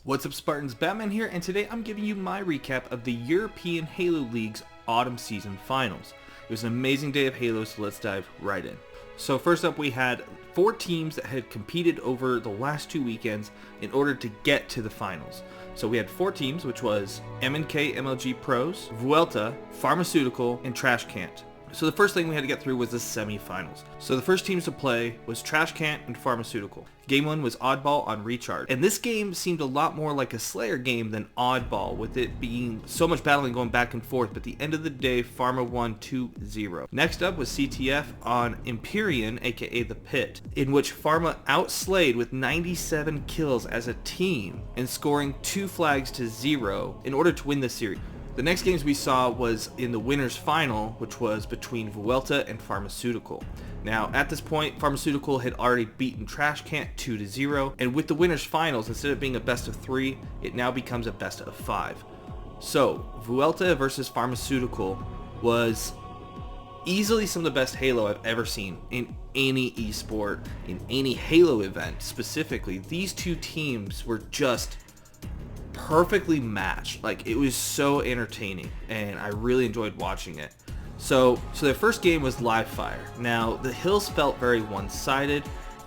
What's up, Spartans? Batman here, and today I'm giving you my recap of the European Halo League's Autumn Season Finals. It was an amazing day of Halo, so let's dive right in. So first up, we had 4 teams that had competed over the last 2 weekends in order to get to the finals. So we had 4 teams, which was M&K MLG Pros, Vuelta, Pharmaceutical, and Trash Cant. So the first thing we had to get through was the semifinals. So the first teams to play was Trash Cant and Pharmaceutical. Game 1 was Oddball on Recharge. And this game seemed a lot more like a Slayer game than Oddball, with it being so much battling going back and forth, but at the end of the day, Pharma won 2-0. Next up was CTF on Empyrean, aka The Pit, in which Pharma outslayed with 97 kills as a team and scoring 2 flags to 0 in order to win the series. The next games we saw was in the winners final, which was between Vuelta and Pharmaceutical. Now, at this point, Pharmaceutical had already beaten Trash Cant 2-0, and with the winners finals, instead of being a best of 3, it now becomes a best of 5. So, Vuelta versus Pharmaceutical was easily some of the best Halo I've ever seen in any esport, in any Halo event specifically. These two teams were just perfectly matched. Like, it was so entertaining and I really enjoyed watching it. So their first game was live fire. Now, the hills felt very one-sided,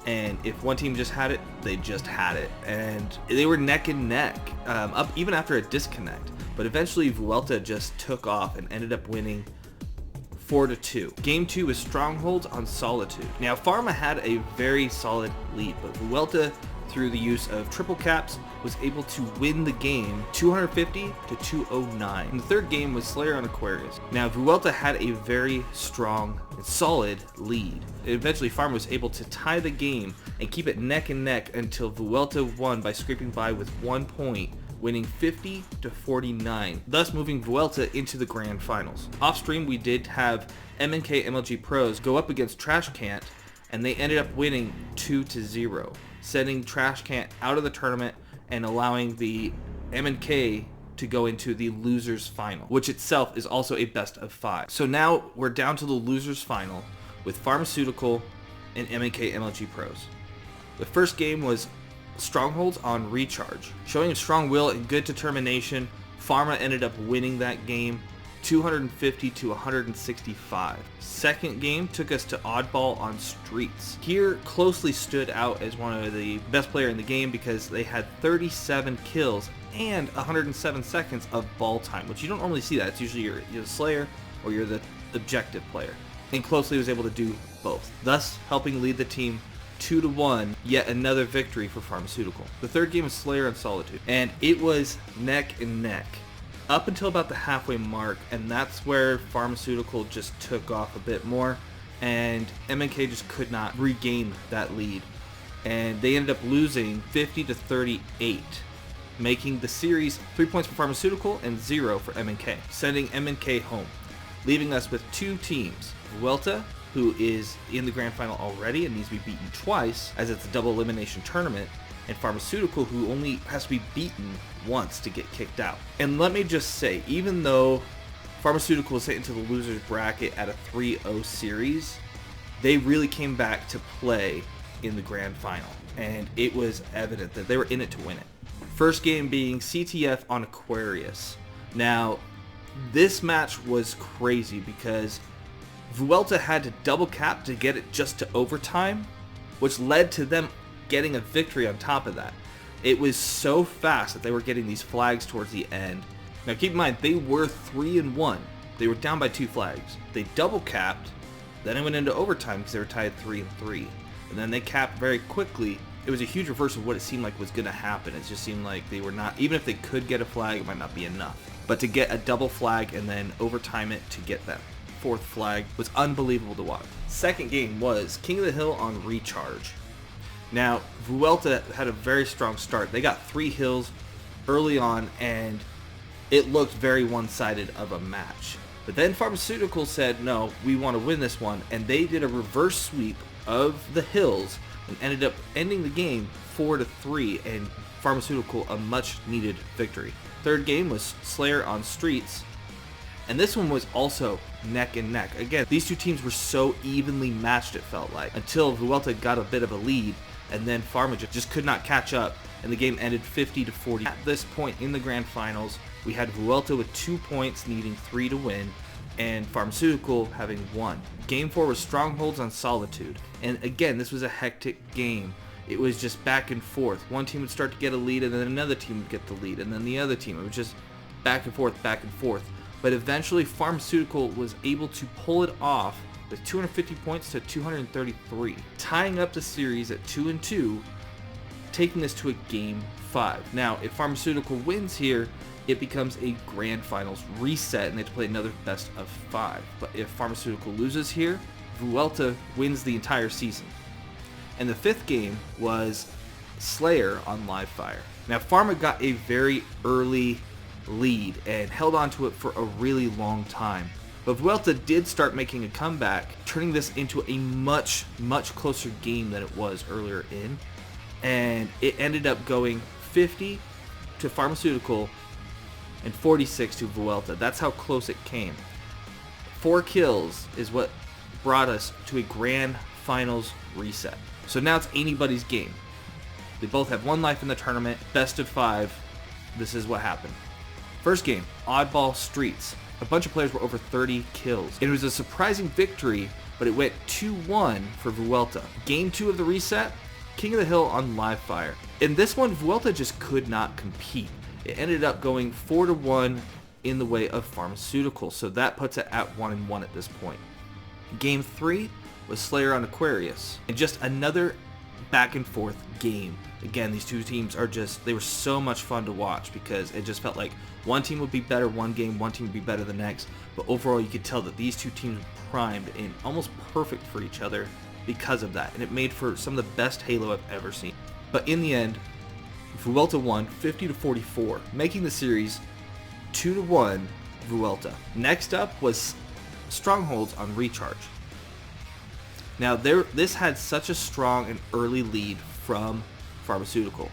and if one team just had it, they just had it, and they were neck and neck up even after a disconnect. But eventually Vuelta just took off and ended up winning 4-2. Game 2 was Strongholds on Solitude. Now, Pharma had a very solid lead, but Vuelta, through the use of triple caps, was able to win the game 250 to 209. And the third game was Slayer on Aquarius. Now, Vuelta had a very strong and solid lead. Eventually, Pharma was able to tie the game and keep it neck and neck until Vuelta won by scraping by with 1 point, winning 50 to 49, thus moving Vuelta into the grand finals. Off stream, we did have M&K MLG Pros go up against Trash Cant, and they ended up winning 2-0, sending Trash Cant out of the tournament and allowing the M&K to go into the losers final, which itself is also a best of 5. So now we're down to the losers final with Pharmaceutical and M&K MLG Pros. The first game was Strongholds on Recharge. Showing strong will and good determination, Pharma ended up winning that game 250 to 165. Second game took us to Oddball on Streets. Here closely stood out as one of the best player in the game because they had 37 kills and 107 seconds of ball time, which you don't normally see that. It's usually you're the Slayer or you're the objective player. And closely was able to do both, thus helping lead the team 2-1, yet another victory for Pharmaceutical. The third game was Slayer on Solitude, and it was neck and neck up until about the halfway mark, and that's where Pharmaceutical just took off a bit more, and M&K just could not regain that lead, and they ended up losing 50 to 38, making the series 3 points for Pharmaceutical and 0 for M&K, sending M&K home, leaving us with 2 teams: Vuelta, who is in the grand final already and needs to be beaten twice as it's a double elimination tournament, and Pharmaceutical, who only has to be beaten once to get kicked out. And let me just say, even though Pharmaceutical was hit into the losers bracket at a 3-0 series, they really came back to play in the grand final, and it was evident that they were in it to win it. First game being CTF on Aquarius. Now, this match was crazy because Vuelta had to double cap to get it just to overtime, which led to them getting a victory on top of that. It was so fast that they were getting these flags towards the end. Now keep in mind, they were 3-1. They were down by 2 flags. They double capped, then it went into overtime because they were tied 3-3. And then they capped very quickly. It was a huge reverse of what it seemed like was going to happen. It just seemed like they were not, even if they could get a flag, it might not be enough. But to get a double flag and then overtime it to get that 4th flag was unbelievable to watch. Second game was King of the Hill on Recharge. Now, Vuelta had a very strong start. They got 3 hills early on, and it looked very one-sided of a match. But then Pharmaceutical said, no, we want to win this one, and they did a reverse sweep of the hills and ended up ending the game 4-3, and Pharmaceutical a much-needed victory. Third game was Slayer on Streets, and this one was also neck and neck. Again, these two teams were so evenly matched, it felt like, until Vuelta got a bit of a lead, and then Pharma just could not catch up and the game ended 50-40. At this point in the grand finals, we had Vuelta with 2 points, needing 3 to win, and Pharmaceutical having 1. Game 4 was Strongholds on Solitude, and again, this was a hectic game. It was just back and forth. One team would start to get a lead, and then another team would get the lead, and then the other team. It was just back and forth, back and forth. But eventually, Pharmaceutical was able to pull it off with 250 points to 233, tying up the series at 2-2, taking this to a game 5. Now, if Pharmaceutical wins here, it becomes a grand finals reset, and they have to play another best of 5. But if Pharmaceutical loses here, Vuelta wins the entire season. And the 5th game was Slayer on Live Fire. Now, Pharma got a very early lead and held on to it for a really long time. But Vuelta did start making a comeback, turning this into a much, much closer game than it was earlier in. And it ended up going 50 to Pharmaceutical and 46 to Vuelta. That's how close it came. 4 kills is what brought us to a grand finals reset. So now it's anybody's game. They both have 1 life in the tournament, best of 5. This is what happened. First game, Oddball Streets. A bunch of players were over 30 kills. It was a surprising victory, but it went 2-1 for Vuelta. Game 2 of the reset, King of the Hill on Live Fire. In this one, Vuelta just could not compete. It ended up going 4-1 in the way of Pharmaceutical, so that puts it at 1-1 at this point. Game 3 was Slayer on Aquarius, and just another back and forth game. Again, these two teams are just, they were so much fun to watch because it just felt like one team would be better one game, one team would be better the next, but overall you could tell that these two teams were primed and almost perfect for each other because of that, and it made for some of the best Halo I've ever seen. But in the end, Vuelta won 50-44, making the series 2-1 Vuelta. Next up was Strongholds on Recharge. Now this had such a strong and early lead from Pharmaceutical,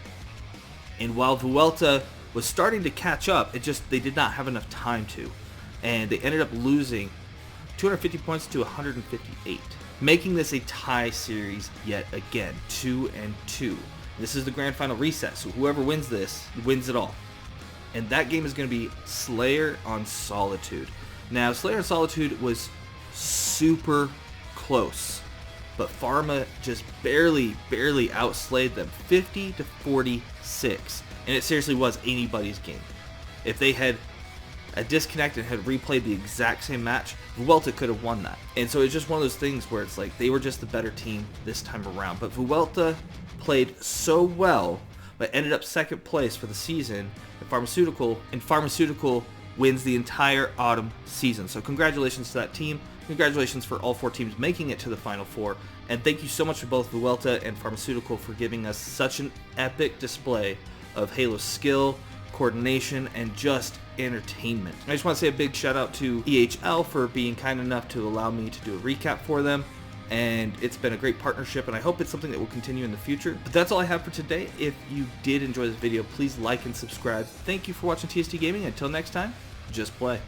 and while Vuelta was starting to catch up, they did not have enough time to, and they ended up losing 250 points to 158, making this a tie series yet again, 2-2. This is the grand final reset, so whoever wins this wins it all. And that game is going to be Slayer on Solitude. Now, Slayer on Solitude was super close, but Pharma just barely outslayed them, 50-46. And it seriously was anybody's game. If they had a disconnect and had replayed the exact same match, Vuelta could have won that. And so it's just one of those things where it's like they were just the better team this time around. But Vuelta played so well, but ended up second place for the season. And Pharmaceutical wins the entire autumn season. So congratulations to that team. Congratulations for all 4 teams making it to the Final Four. And thank you so much for both Vuelta and Pharmaceutical for giving us such an epic display of Halo skill, coordination, and just entertainment. I just want to say a big shout out to EHL for being kind enough to allow me to do a recap for them. And it's been a great partnership, and I hope it's something that will continue in the future. But that's all I have for today. If you did enjoy this video, please like and subscribe. Thank you for watching TST Gaming. Until next time, just play.